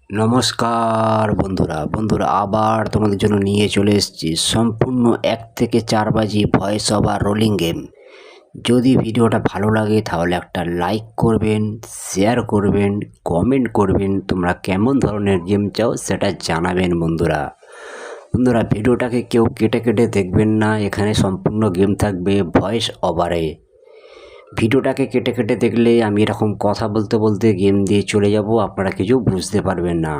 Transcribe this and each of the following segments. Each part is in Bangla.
নমস্কার বন্ধুরা আবার তোমাদের জন্য নিয়ে চলে এসেছি সম্পূর্ণ 1 থেকে 4 বাজি ভয়েস ওভার রোলিং গেম। যদি ভিডিওটা ভালো লাগে তাহলে একটা লাইক করবেন, শেয়ার করবেন, কমেন্ট করবেন, তোমরা কেমন ধরনের গেম চাও সেটা জানাবেন বন্ধুরা ভিডিওটাকে কেউ কেটে কেটে দেখবেন না, এখানে সম্পূর্ণ গেম থাকবে ভয়েস ওভারে। ভিডিওটাকে কেটে কেটে দেখলে আমি এরকম কথা বলতে বলতে গেম দিয়ে চলে যাব, আপনারা কিছু বুঝতে পারবেন না।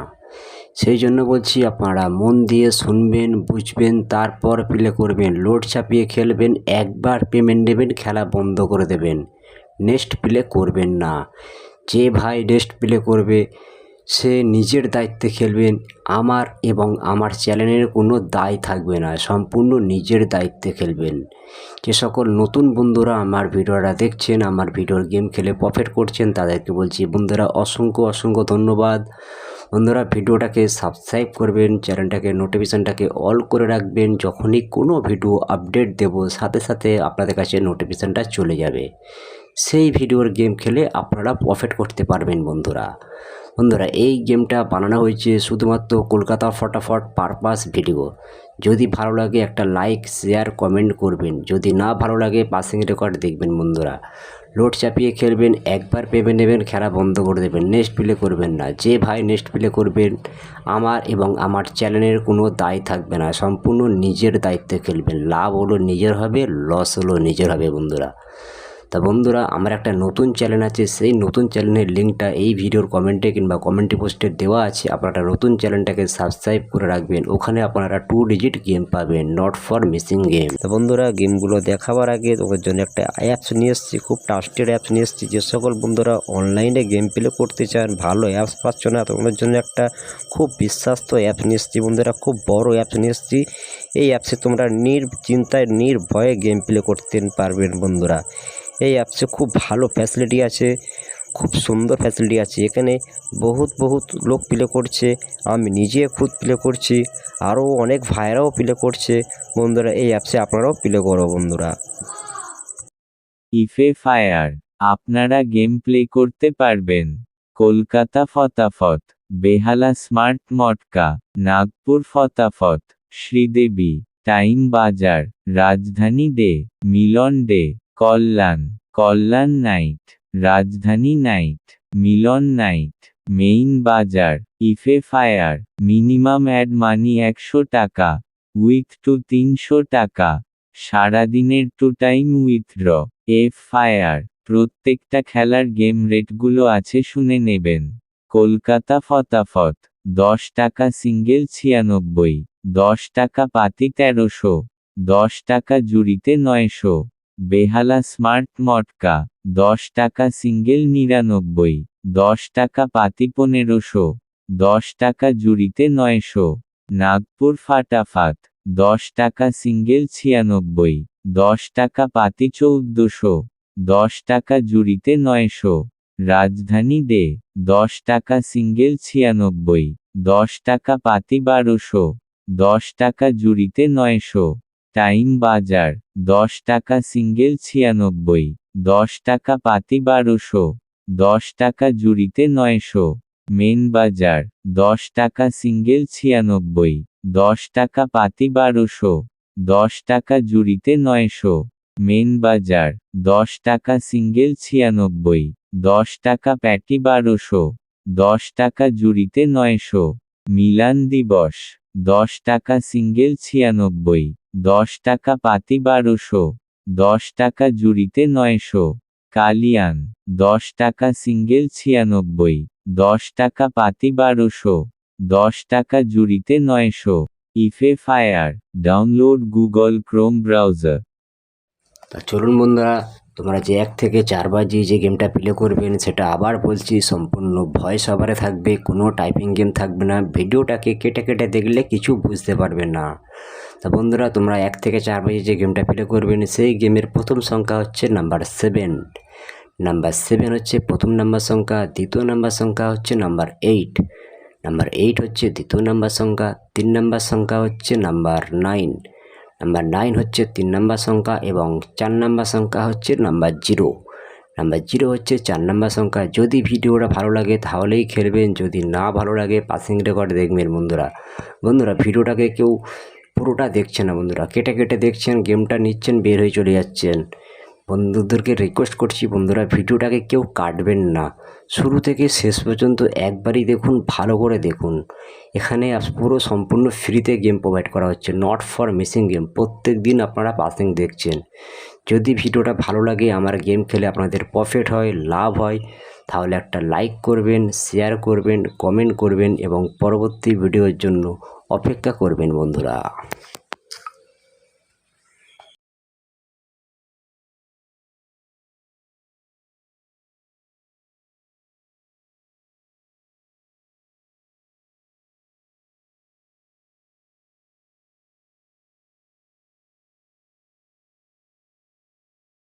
সেই জন্য বলছি আপনারা মন দিয়ে শুনবেন, বুঝবেন, তারপর প্লে করবেন। লোড চাপিয়ে খেলবেন, একবার পেমেন্ট নেবেন, খেলা বন্ধ করে দেবেন, নেক্সট প্লে করবেন না। যে ভাই নেক্সট প্লে করবে সে নিজের দায়িত্বে খেলবেন, আমার এবং আমার চ্যানেলের কোনো দায় থাকবে না, সম্পূর্ণ নিজের দায়িত্বে খেলবেন। যে সকল নতুন বন্ধুরা আমার ভিডিওটা দেখছেন, আমার ভিডিওর গেম খেলে প্রফিট করছেন, তাদেরকে বলছি বন্ধুরা অসংখ্য ধন্যবাদ। বন্ধুরা ভিডিওটাকে সাবস্ক্রাইব করবেন, চ্যানেলটাকে নোটিফিকেশানটাকে অল করে রাখবেন, যখনই কোনো ভিডিও আপডেট দেব সাথে সাথে আপনাদের কাছে নোটিফিকেশানটা চলে যাবে। সেই ভিডিওর গেম খেলে আপনারা প্রফিট করতে পারবেন বন্ধুরা। এই গেমটা বানানো হয়েছে শুধুমাত্র কলকাতা ফটাফট পারপাস ভিডিও। যদি ভালো লাগে একটা লাইক, শেয়ার, কমেন্ট করবেন। যদি না ভালো লাগে পাসিং রেকর্ড দেখবেন বন্ধুরা। লোড চাপিয়ে খেলবেন, একবার পেমেন্ট নেবেন, খেলা বন্ধ করে দেবেন, নেক্সট প্লে করবেন না। যে ভাই নেক্সট প্লে করবেন আমার এবং আমার চ্যানেলের কোনো দায় থাকবে না, সম্পূর্ণ নিজের দায়িত্বে খেলবেন। লাভ হলো নিজের হবে, লস হলো নিজের হবে বন্ধুরা। তা বন্ধুরা আমার একটা নতুন চ্যানেল আছে, সেই নতুন চ্যানেলের লিঙ্কটা এই ভিডিওর কমেন্টে কিংবা কমেন্টে পোস্টে দেওয়া আছে। আপনারা নতুন চ্যানেলটাকে সাবস্ক্রাইব করে রাখবেন, ওখানে আপনারা 2 ডিজিট গেম পাবেন, নট ফর মিসিং গেম। তো বন্ধুরা গেমগুলো দেখাবার আগে তোমাদের জন্য একটা অ্যাপস নিয়ে এসেছি, খুব ট্রাস্টেড অ্যাপস নিয়ে এসেছি। যে সকল বন্ধুরা অনলাইনে গেম প্লে করতে চান, ভালো অ্যাপস পাচ্ছ না, তোমাদের জন্য একটা খুব বিশ্বাস্ত অ্যাপস নিয়ে এসেছি বন্ধুরা, খুব বড় অ্যাপস নিয়ে এসেছি। এই অ্যাপসে তোমরা নির্চিন্তায় নির্ভয়ে গেম প্লে করতে পারবেন বন্ধুরা। এই অ্যাপসে খুব ভালো ফ্যাসিলিটি আছে, খুব সুন্দর ফ্যাসিলিটি আছে। এখানে বহুত লোক প্লে করছে, আমি নিজে খুদ প্লে করছি, আরও অনেক ভাইরাও প্লে করছে বন্ধুরা। এই অ্যাপসে আপনারাও প্লে করো বন্ধুরা। ইফে ফায়ার আপনারা গেম প্লে করতে পারবেন কলকাতা ফতাফত, বেহালা স্মার্ট মটকা, নাগপুর ফতাফত, শ্রীদেবী, টাইম বাজার, রাজধানী ডে, মিলন ডে, কল্যাণ নাইট, রাজধানী নাইট, মিলন নাইট, মেইন বাজার। ইফে ফায়ার মিনিমাম অ্যাড মানি 100 টাকা, উইথ টু 300 টাকা, সারাদিনের to time withdraw. F fire প্রত্যেকটা খেলার গেম রেটগুলো আছে শুনে নেবেন। কলকাতা ফতাফত 10 টাকা সিঙ্গেল 96, 10 টাকা পাতি 1300, 10 টাকা জুড়িতে 900। বেহালা স্মার্ট মটকা 10 টাকা সিঙ্গেল 99, 10 টাকা পাতি 1500, 10 টাকা জুড়িতে 900। নাগপুর ফাটাফাত 10 টাকা সিঙ্গেল 96, 10 টাকা পাতি 1400, 10 টাকা জুড়িতে 900। রাজধানী ডে 10 টাকা সিঙ্গেল 96, 10 টাকা পাতি 1200, 10 টাকা জুড়িতে 900। টাইম বাজার 10 টাকা সিঙ্গেল 96, 10 টাকা পাতি 1200, 10 টাকা জুড়িতে 900। মেন বাজার 10 টাকা সিঙ্গেল 96, 10 টাকা পাতি 1200, 10 টাকা জুড়িতে 900। মেন বাজার 10 টাকা সিঙ্গেল 96, 10 টাকা প্যাটি 1200, 10 টাকা জুড়িতে 900। মিলান দিবস 10 টাকা সিঙ্গেল 96, 10 টাকা পাতি 1200, 10 টাকা জুড়িতে 900। কালিয়ান 10 টাকা সিঙ্গেল 96, 10 টাকা পাতি 1200, 10 টাকা জুড়িতে 900। ইফে fire download Google Chrome browser. চলুন বন্ধুরা তোমরা যে 1 থেকে 4 বাজি যে গেমটা প্লে করবেন সেটা আবার বলছি সম্পূর্ণ ভয়েস ওভারে থাকবে, কোনো টাইপিং গেম থাকবে না। ভিডিওটাকে কেটে কেটে দেখলে কিছু বুঝতে পারবেন না। তা বন্ধুরা তোমরা 1 থেকে 4 বাজি যে গেমটা প্লে করবেন সেই গেমের প্রথম সংখ্যা হচ্ছে নাম্বার 7, নাম্বার 7 হচ্ছে প্রথম নাম্বার সংখ্যা, দ্বিতীয় নাম্বার সংখ্যা হচ্ছে নাম্বার 8, নাম্বার 8 হচ্ছে দ্বিতীয় নাম্বার সংখ্যা, 3 নাম্বার সংখ্যা হচ্ছে নাম্বার 9, নাম্বার 9 হচ্ছে 3 নাম্বার সংখ্যা এবং 4 নাম্বার সংখ্যা হচ্ছে নাম্বার 0। নাম্বার 0 হচ্ছে 4 নাম্বার সংখ্যা। যদি ভিডিওটা ভালো লাগে তাহলেই খেলবেন, যদি না ভালো লাগে পাসিং রেকর্ড দেখবেন বন্ধুরা ভিডিওটাকে কেউ পুরোটা দেখছে না বন্ধুরা, কেটে কেটে দেখছেন, গেমটা নিচ্ছেন, বের হয়ে চলে যাচ্ছেন। বন্ধুদেরকে রিকোয়েস্ট করছি বন্ধুরা ভিডিওটাকে কেউ কাটবেন না, শুরু থেকে শেষ পর্যন্ত একবারই দেখুন, ভালো করে দেখুন। এখানে পুরো সম্পূর্ণ ফ্রিতে গেম প্রোভাইড করা হচ্ছে, নট ফর মিসিং গেম। প্রত্যেক দিন আপনারা পাসিং দেখছেন। যদি ভিডিওটা ভালো লাগে, আমার গেম খেলে আপনাদের প্রফিট হয়, লাভ হয়, তাহলে একটা লাইক করবেন, শেয়ার করবেন, কমেন্ট করবেন এবং পরবর্তী ভিডিওর জন্য অপেক্ষা করবেন বন্ধুরা।